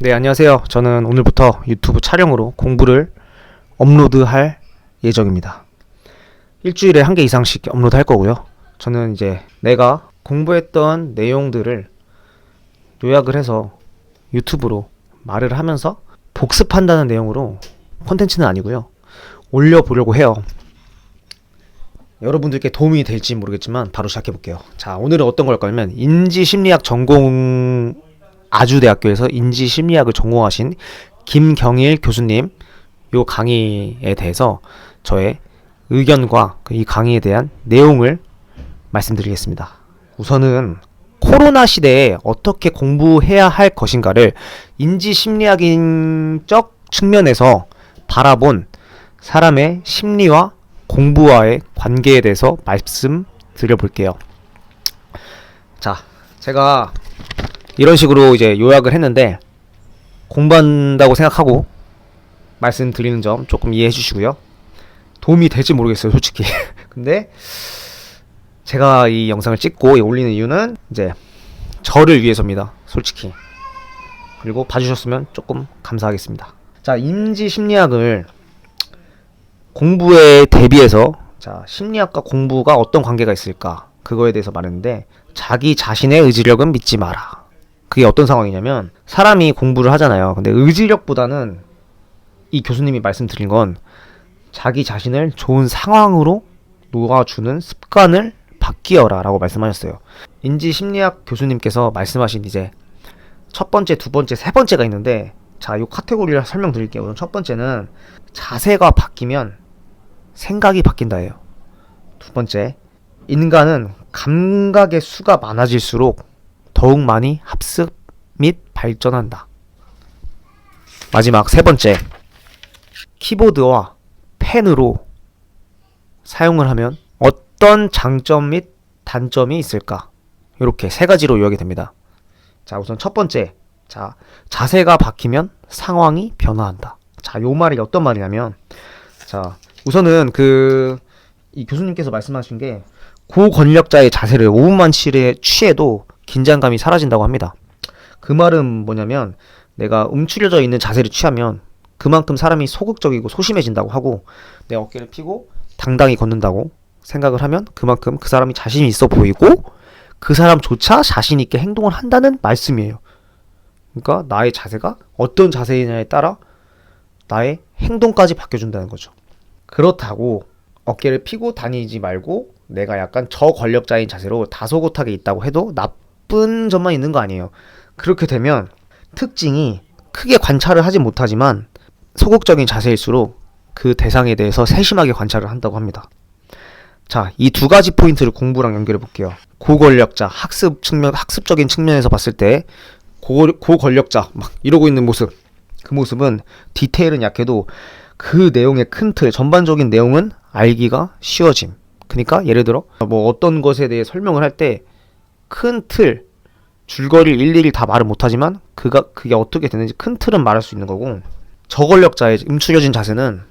네, 안녕하세요. 저는 오늘부터 유튜브 촬영으로 공부를 업로드할 예정입니다. 일주일에 한 개 이상씩 업로드 할 거고요. 저는 이제 내가 공부했던 내용들을 요약을 해서 유튜브로 말을 하면서 복습한다는 내용으로 콘텐츠는 아니고요. 올려보려고 해요. 여러분들께 도움이 될지 모르겠지만 바로 시작해 볼게요. 자, 오늘은 어떤 걸 거냐면 인지심리학 전공 아주대학교에서 인지심리학을 전공하신 김경일 교수님 요 강의에 대해서 저의 의견과 이 강의에 대한 내용을 말씀드리겠습니다. 우선은 코로나 시대에 어떻게 공부해야 할 것인가를 인지심리학적 측면에서 바라본 사람의 심리와 공부와의 관계에 대해서 말씀드려 볼게요. 자, 제가 이런 식으로 이제 요약을 했는데 공부한다고 생각하고 말씀드리는 점 조금 이해해 주시고요. 도움이 될지 모르겠어요, 솔직히. 근데 제가 이 영상을 찍고 올리는 이유는 이제 저를 위해서입니다, 솔직히. 그리고 봐주셨으면 조금 감사하겠습니다. 자, 인지심리학을 공부에 대비해서 자, 심리학과 공부가 어떤 관계가 있을까? 그거에 대해서 말했는데 자기 자신의 의지력은 믿지 마라. 그게 어떤 상황이냐면 사람이 공부를 하잖아요. 근데 의지력보다는 이 교수님이 말씀드린 건 자기 자신을 좋은 상황으로 놓아주는 습관을 바뀌어라 라고 말씀하셨어요. 인지심리학 교수님께서 말씀하신 이제 첫 번째, 두 번째, 세 번째가 있는데 자, 이 카테고리를 설명드릴게요. 우선 첫 번째는 자세가 바뀌면 생각이 바뀐다예요. 두 번째, 인간은 감각의 수가 많아질수록 더욱 많이 합습 및 발전한다. 마지막 세 번째, 키보드와 펜으로 사용을 하면 어떤 장점 및 단점이 있을까? 이렇게 세 가지로 요약이 됩니다. 자, 우선 첫 번째, 자, 자세가 바뀌면 상황이 변화한다. 자, 요 말이 어떤 말이냐면, 자, 우선은 이 교수님께서 말씀하신 게 고권력자의 자세를 5분만 취해도 긴장감이 사라진다고 합니다. 그 말은 뭐냐면 내가 움츠려져 있는 자세를 취하면 그만큼 사람이 소극적이고 소심해진다고 하고 내 어깨를 펴고 당당히 걷는다고 생각을 하면 그만큼 그 사람이 자신이 있어 보이고 그 사람조차 자신 있게 행동을 한다는 말씀이에요. 그러니까 나의 자세가 어떤 자세이냐에 따라 나의 행동까지 바뀌어준다는 거죠. 그렇다고 어깨를 펴고 다니지 말고 내가 약간 저권력자인 자세로 다소곳하게 있다고 해도 나쁜 점만 있는 거 아니에요. 그렇게 되면 특징이 크게 관찰을 하지 못하지만 소극적인 자세일수록 그 대상에 대해서 세심하게 관찰을 한다고 합니다. 자, 이 두 가지 포인트를 공부랑 연결해 볼게요. 고권력자, 학습적인 측면에서 봤을 때 고권력자 막 이러고 있는 모습, 그 모습은 디테일은 약해도 그 내용의 큰 틀, 전반적인 내용은 알기가 쉬워짐. 그러니까 예를 들어 뭐 어떤 것에 대해 설명을 할 때 큰 틀, 줄거리를 일일이 다 말을 못하지만 그게 어떻게 되는지 큰 틀은 말할 수 있는 거고, 저권력자의 움츠려진 자세는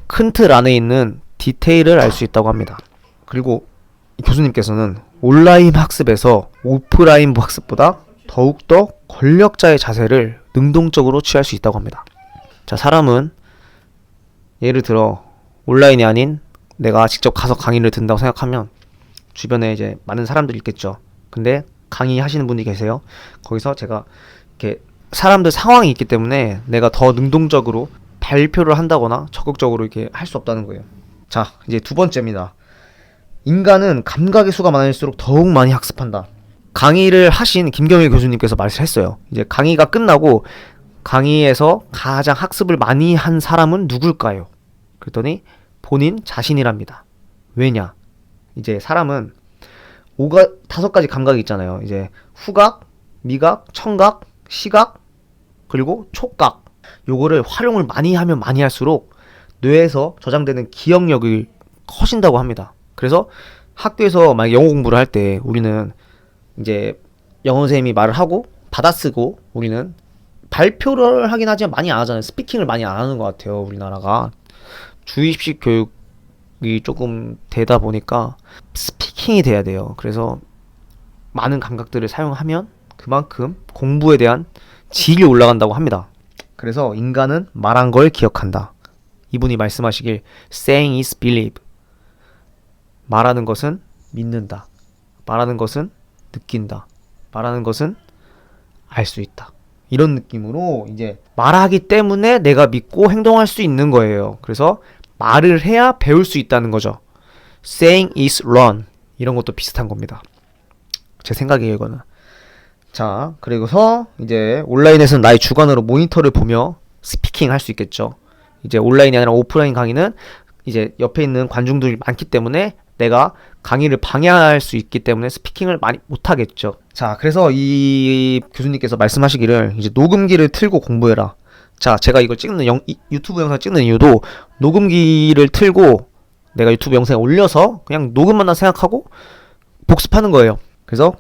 큰 틀 안에 있는 디테일을 알 수 있다고 합니다. 그리고 교수님께서는 온라인 학습에서 오프라인 학습보다 더욱더 권력자의 자세를 능동적으로 취할 수 있다고 합니다. 자, 사람은 예를 들어 온라인이 아닌 내가 직접 가서 강의를 듣는다고 생각하면 주변에 이제 많은 사람들이 있겠죠. 근데 강의 하시는 분이 계세요. 거기서 제가 이렇게 사람들 상황이 있기 때문에 내가 더 능동적으로 발표를 한다거나 적극적으로 이렇게 할 수 없다는 거예요. 자, 이제 두 번째입니다. 인간은 감각의 수가 많을수록 더욱 많이 학습한다. 강의를 하신 김경일 교수님께서 말씀했어요. 이제 강의가 끝나고 강의에서 가장 학습을 많이 한 사람은 누굴까요? 그랬더니 본인 자신이랍니다. 왜냐? 이제 사람은 다섯 가지 감각이 있잖아요. 이제 후각, 미각, 청각, 시각, 그리고 촉각. 요거를 활용을 많이 하면 많이 할수록 뇌에서 저장되는 기억력이 커진다고 합니다. 그래서 학교에서 만약 영어 공부를 할 때 우리는 이제 영어 선생님이 말을 하고 받아쓰고 우리는 발표를 하긴 하지만 많이 안 하잖아요. 스피킹을 많이 안 하는 것 같아요, 우리나라가. 주입식 교육이 조금 되다 보니까 스피킹이 돼야 돼요. 그래서 많은 감각들을 사용하면 그만큼 공부에 대한 질이 올라간다고 합니다. 그래서 인간은 말한 걸 기억한다. 이분이 말씀하시길 saying is believe. 말하는 것은 믿는다. 말하는 것은 느낀다. 말하는 것은 알 수 있다. 이런 느낌으로 이제 말하기 때문에 내가 믿고 행동할 수 있는 거예요. 그래서 말을 해야 배울 수 있다는 거죠. saying is learn. 이런 것도 비슷한 겁니다. 제 생각이에요, 이거는. 자, 그리고서 이제 온라인에서는 나의 주관으로 모니터를 보며 스피킹 할 수 있겠죠. 이제 온라인이 아니라 오프라인 강의는 이제 옆에 있는 관중들이 많기 때문에 내가 강의를 방해할 수 있기 때문에 스피킹을 많이 못하겠죠. 자, 그래서 이 교수님께서 말씀하시기를 이제 녹음기를 틀고 공부해라. 자, 제가 이걸 찍는 유튜브 영상 찍는 이유도 녹음기를 틀고 내가 유튜브 영상에 올려서 그냥 녹음만 생각하고 복습하는 거예요. 그래서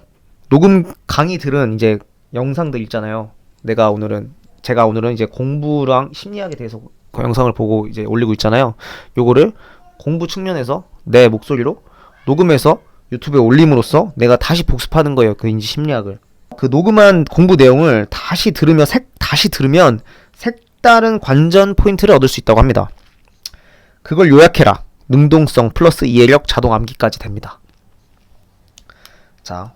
녹음 강의들은 이제 영상들 있잖아요. 제가 오늘은 이제 공부랑 심리학에 대해서 그 영상을 보고 이제 올리고 있잖아요. 요거를 공부 측면에서 내 목소리로 녹음해서 유튜브에 올림으로써 내가 다시 복습하는 거예요. 그 인지 심리학을. 그 녹음한 공부 내용을 다시 들으면 색다른 관전 포인트를 얻을 수 있다고 합니다. 그걸 요약해라. 능동성 플러스 이해력 자동 암기까지 됩니다. 자,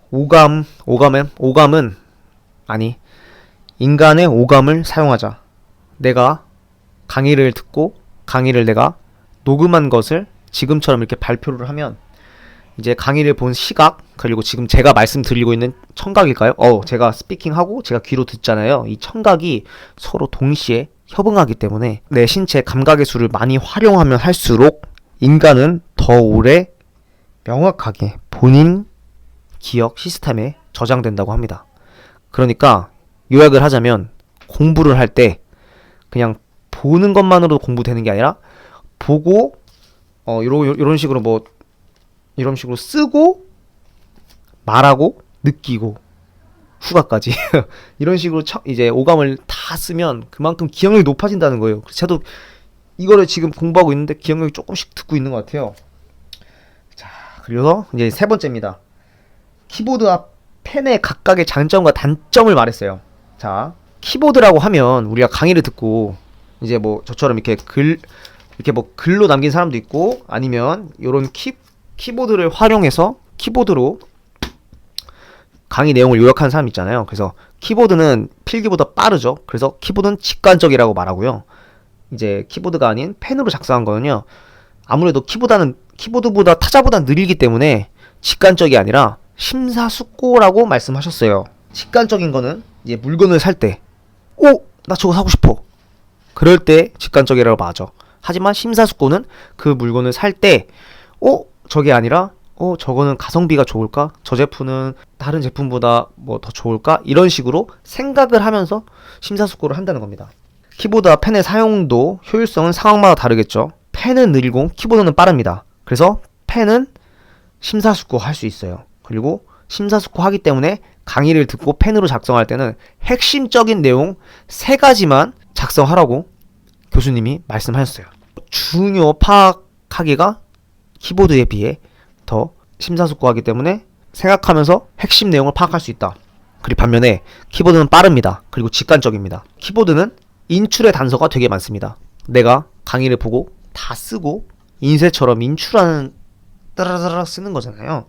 인간의 오감을 사용하자. 내가 강의를 듣고 강의를 내가 녹음한 것을 지금처럼 이렇게 발표를 하면 이제 강의를 본 시각, 그리고 지금 제가 말씀드리고 있는 청각일까요? 제가 스피킹하고 제가 귀로 듣잖아요. 이 청각이 서로 동시에 협응하기 때문에 내 신체 감각의 수를 많이 활용하면 할수록 인간은 더 오래 명확하게 본인 기억 시스템에 저장된다고 합니다. 그러니까 요약을 하자면 공부를 할 때 그냥 보는 것만으로도 공부되는 게 아니라 보고 이런 식으로 쓰고 말하고 느끼고 후각까지 이런 식으로 이제 오감을 다 쓰면 그만큼 기억력이 높아진다는 거예요. 그래서 저도 이거를 지금 공부하고 있는데 기억력이 조금씩 듣고 있는 것 같아요. 자, 그래서 이제 세 번째입니다. 키보드와 펜의 각각의 장점과 단점을 말했어요. 자, 키보드라고 하면 우리가 강의를 듣고 이제 뭐 저처럼 이렇게 글로 남긴 사람도 있고 아니면 요런 키보드를 활용해서 키보드로 강의 내용을 요약하는 사람 있잖아요. 그래서 키보드는 필기보다 빠르죠. 그래서 키보드는 직관적이라고 말하고요. 이제 키보드가 아닌 펜으로 작성한 거는요. 아무래도 키보드보다 타자보다 느리기 때문에 직관적이 아니라 심사숙고라고 말씀하셨어요. 직관적인 거는 이제 물건을 살 때, 나 저거 사고 싶어. 그럴 때 직관적이라고 하죠. 하지만 심사숙고는 그 물건을 살 때, 저게 아니라, 저거는 가성비가 좋을까? 저 제품은 다른 제품보다 뭐 더 좋을까? 이런 식으로 생각을 하면서 심사숙고를 한다는 겁니다. 키보드와 펜의 사용도 효율성은 상황마다 다르겠죠. 펜은 느리고 키보드는 빠릅니다. 그래서 펜은 심사숙고 할 수 있어요. 그리고 심사숙고 하기 때문에 강의를 듣고 펜으로 작성할 때는 핵심적인 내용 3가지만 작성하라고 교수님이 말씀하셨어요. 중요 파악하기가 키보드에 비해 더 심사숙고하기 때문에 생각하면서 핵심 내용을 파악할 수 있다. 그리고 반면에 키보드는 빠릅니다. 그리고 직관적입니다. 키보드는 인출의 단서가 되게 많습니다. 내가 강의를 보고 다 쓰고 인쇄처럼 인출하는 따라따라 쓰는 거잖아요.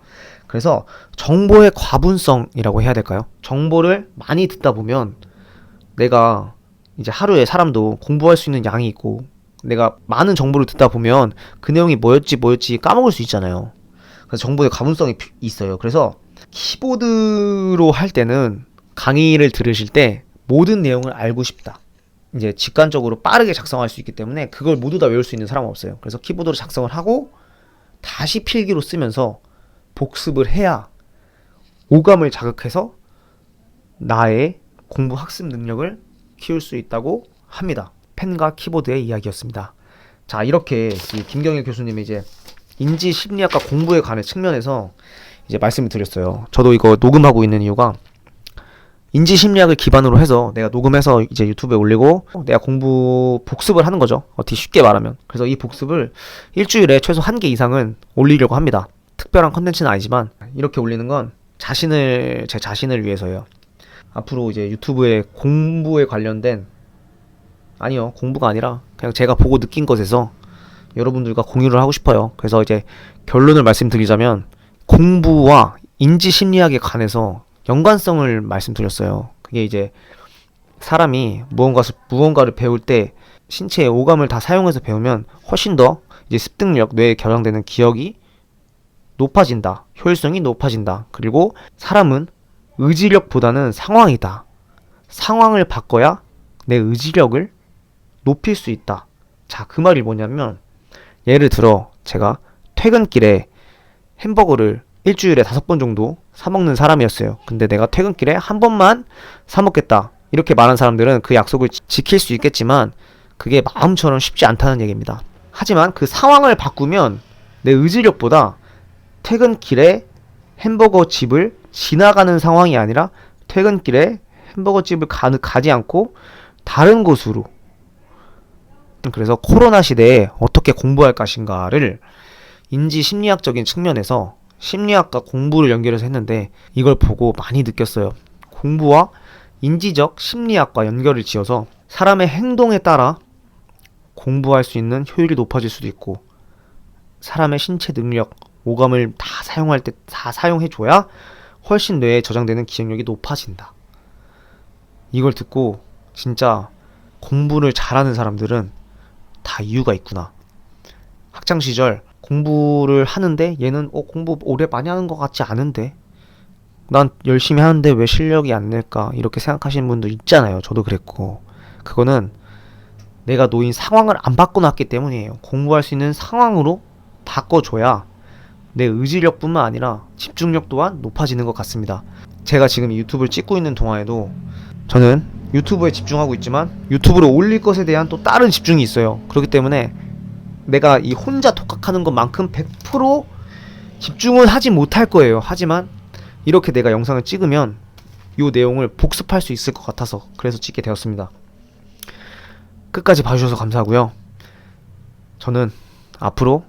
그래서 정보의 과분성이라고 해야 될까요? 정보를 많이 듣다 보면 내가 이제 하루에 사람도 공부할 수 있는 양이 있고 내가 많은 정보를 듣다 보면 그 내용이 뭐였지 까먹을 수 있잖아요. 그래서 정보의 과분성이 있어요. 그래서 키보드로 할 때는 강의를 들으실 때 모든 내용을 알고 싶다. 이제 직관적으로 빠르게 작성할 수 있기 때문에 그걸 모두 다 외울 수 있는 사람은 없어요. 그래서 키보드로 작성을 하고 다시 필기로 쓰면서 복습을 해야 오감을 자극해서 나의 공부 학습 능력을 키울 수 있다고 합니다. 펜과 키보드의 이야기였습니다. 자, 이렇게 김경일 교수님이 이제 인지 심리학과 공부에 관한 측면에서 이제 말씀을 드렸어요. 저도 이거 녹음하고 있는 이유가 인지 심리학을 기반으로 해서 내가 녹음해서 이제 유튜브에 올리고 내가 공부 복습을 하는 거죠. 어떻게 쉽게 말하면. 그래서 이 복습을 일주일에 최소 1개 이상은 올리려고 합니다. 특별한 컨텐츠는 아니지만 이렇게 올리는 건 제 자신을 위해서예요. 앞으로 이제 유튜브에 공부에 관련된, 아니요, 공부가 아니라 그냥 제가 보고 느낀 것에서 여러분들과 공유를 하고 싶어요. 그래서 이제 결론을 말씀드리자면, 공부와 인지 심리학에 관해서 연관성을 말씀드렸어요. 그게 이제 사람이 무언가를 배울 때 신체의 오감을 다 사용해서 배우면 훨씬 더 이제 습득력, 뇌에 결합되는 기억이 높아진다. 효율성이 높아진다. 그리고 사람은 의지력보다는 상황이다. 상황을 바꿔야 내 의지력을 높일 수 있다. 자, 그 말이 뭐냐면, 예를 들어 제가 퇴근길에 햄버거를 일주일에 5번 정도 사 먹는 사람이었어요. 근데 내가 퇴근길에 한 번만 사 먹겠다, 이렇게 말한 사람들은 그 약속을 지킬 수 있겠지만 그게 마음처럼 쉽지 않다는 얘기입니다. 하지만 그 상황을 바꾸면 내 의지력보다 퇴근길에 햄버거 집을 지나가는 상황이 아니라 퇴근길에 햄버거 집을 가지 않고 다른 곳으로, 그래서 코로나 시대에 어떻게 공부할 것인가를 인지 심리학적인 측면에서 심리학과 공부를 연결해서 했는데, 이걸 보고 많이 느꼈어요. 공부와 인지적 심리학과 연결을 지어서 사람의 행동에 따라 공부할 수 있는 효율이 높아질 수도 있고, 사람의 신체 능력, 오감을 다 사용할 때 다 사용해줘야 훨씬 뇌에 저장되는 기억력이 높아진다. 이걸 듣고 진짜 공부를 잘하는 사람들은 다 이유가 있구나. 학창시절 공부를 하는데 얘는 공부 오래 많이 하는 것 같지 않은데, 난 열심히 하는데 왜 실력이 안 늘까, 이렇게 생각하시는 분도 있잖아요. 저도 그랬고. 그거는 내가 놓인 상황을 안 바꿔놨기 때문이에요. 공부할 수 있는 상황으로 바꿔줘야 내 의지력뿐만 아니라 집중력 또한 높아지는 것 같습니다. 제가 지금 이 유튜브를 찍고 있는 동안에도 저는 유튜브에 집중하고 있지만 유튜브로 올릴 것에 대한 또 다른 집중이 있어요. 그렇기 때문에 내가 이 혼자 독학하는 것만큼 100% 집중은 하지 못할 거예요. 하지만 이렇게 내가 영상을 찍으면 이 내용을 복습할 수 있을 것 같아서 그래서 찍게 되었습니다. 끝까지 봐주셔서 감사하고요. 저는 앞으로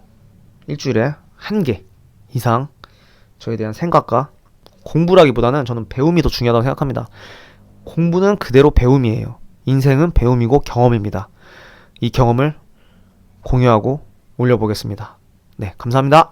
일주일에 1개 이상 저에 대한 생각과, 공부라기보다는 저는 배움이 더 중요하다고 생각합니다. 공부는 그대로 배움이에요. 인생은 배움이고 경험입니다. 이 경험을 공유하고 올려보겠습니다. 네, 감사합니다.